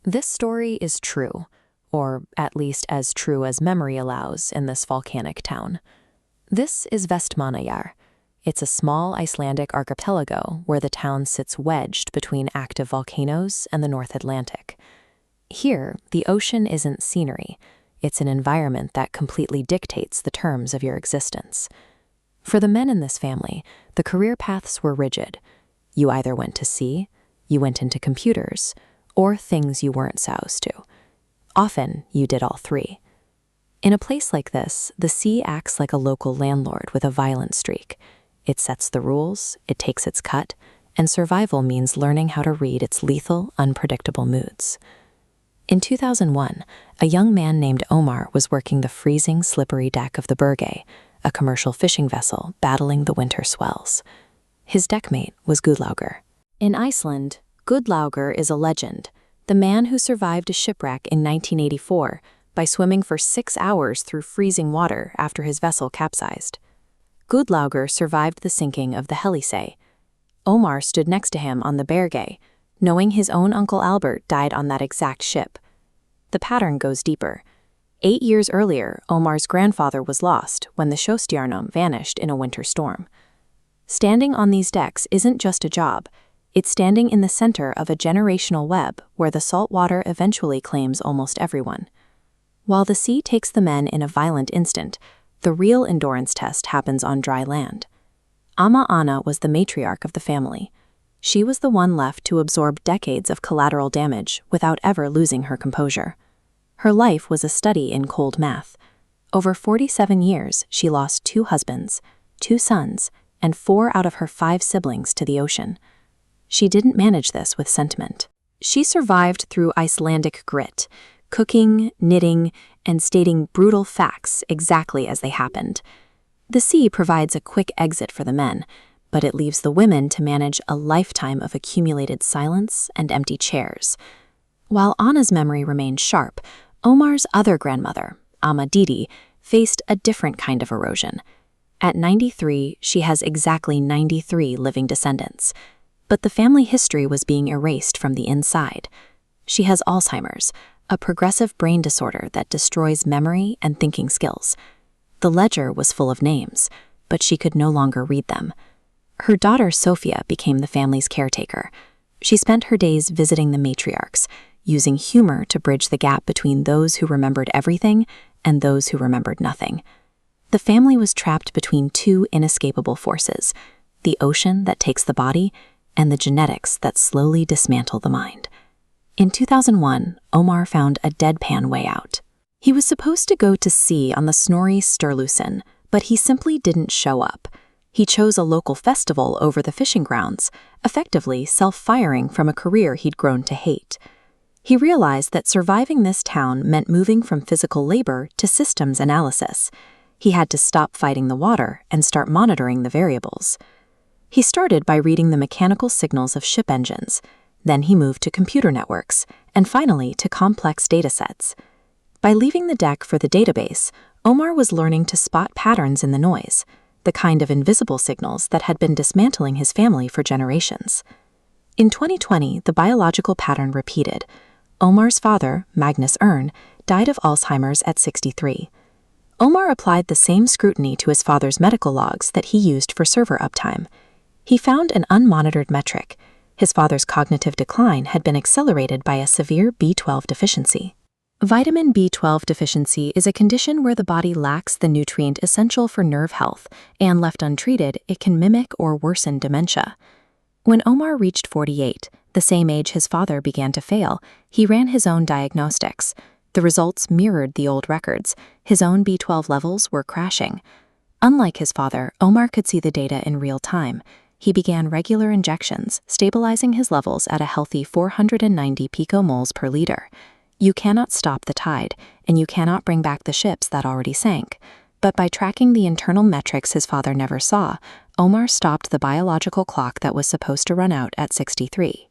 This story is true, or at least as true as memory allows in this volcanic town. This is Vestmannaeyjar. It's a small Icelandic archipelago where the town sits wedged between active volcanoes and the North Atlantic. Here, the ocean isn't scenery. It's an environment that completely dictates the terms of your existence. For the men in this family, the career paths were rigid. You either went to sea, you went into computers, or things you weren't soused to. Often, you did all three. In a place like this, the sea acts like a local landlord with a violent streak. It sets the rules, it takes its cut, and survival means learning how to read its lethal, unpredictable moods. In 2001, a young man named Omar was working the freezing, slippery deck of the Berge, a commercial fishing vessel battling the winter swells. His deckmate was Gudlaugur. In Iceland, Gudlaugur is a legend, the man who survived a shipwreck in 1984 by swimming for 6 hours through freezing water after his vessel capsized. Gudlaugur survived the sinking of the Hellisei. Omar stood next to him on the Berge, knowing his own Uncle Albert died on that exact ship. The pattern goes deeper. 8 years earlier, Omar's grandfather was lost when the Sjórinn vanished in a winter storm. Standing on these decks isn't just a job. It's standing in the center of a generational web where the salt water eventually claims almost everyone. While the sea takes the men in a violent instant, the real endurance test happens on dry land. Amma Anna was the matriarch of the family. She was the one left to absorb decades of collateral damage without ever losing her composure. Her life was a study in cold math. Over 47 years, she lost 2 husbands, 2 sons, and 4 out of her 5 siblings to the ocean. She didn't manage this with sentiment. She survived through Icelandic grit, cooking, knitting, and stating brutal facts exactly as they happened. The sea provides a quick exit for the men, but it leaves the women to manage a lifetime of accumulated silence and empty chairs. While Anna's memory remained sharp, Omar's other grandmother, Amma Didi, faced a different kind of erosion. At 93, she has exactly 93 living descendants. But the family history was being erased from the inside. She has Alzheimer's, a progressive brain disorder that destroys memory and thinking skills. The ledger was full of names, but she could no longer read them. Her daughter Sophia became the family's caretaker. She spent her days visiting the matriarchs, using humor to bridge the gap between those who remembered everything and those who remembered nothing. The family was trapped between 2 inescapable forces, the ocean that takes the body and the genetics that slowly dismantle the mind. In 2001, Omar found a deadpan way out. He was supposed to go to sea on the Snorri Sturluson, but he simply didn't show up. He chose a local festival over the fishing grounds, effectively self-firing from a career he'd grown to hate. He realized that surviving this town meant moving from physical labor to systems analysis. He had to stop fighting the water and start monitoring the variables. He started by reading the mechanical signals of ship engines. Then he moved to computer networks, and finally to complex datasets. By leaving the deck for the database, Omar was learning to spot patterns in the noise, the kind of invisible signals that had been dismantling his family for generations. In 2020, the biological pattern repeated. Omar's father, Magnus Ern, died of Alzheimer's at 63. Omar applied the same scrutiny to his father's medical logs that he used for server uptime. He found an unmonitored metric. His father's cognitive decline had been accelerated by a severe B12 deficiency. Vitamin B12 deficiency is a condition where the body lacks the nutrient essential for nerve health, and left untreated, it can mimic or worsen dementia. When Omar reached 48, the same age his father began to fail, he ran his own diagnostics. The results mirrored the old records. His own B12 levels were crashing. Unlike his father, Omar could see the data in real time. He began regular injections, stabilizing his levels at a healthy 490 picomoles per liter. You cannot stop the tide, and you cannot bring back the ships that already sank. But by tracking the internal metrics his father never saw, Omar stopped the biological clock that was supposed to run out at 63.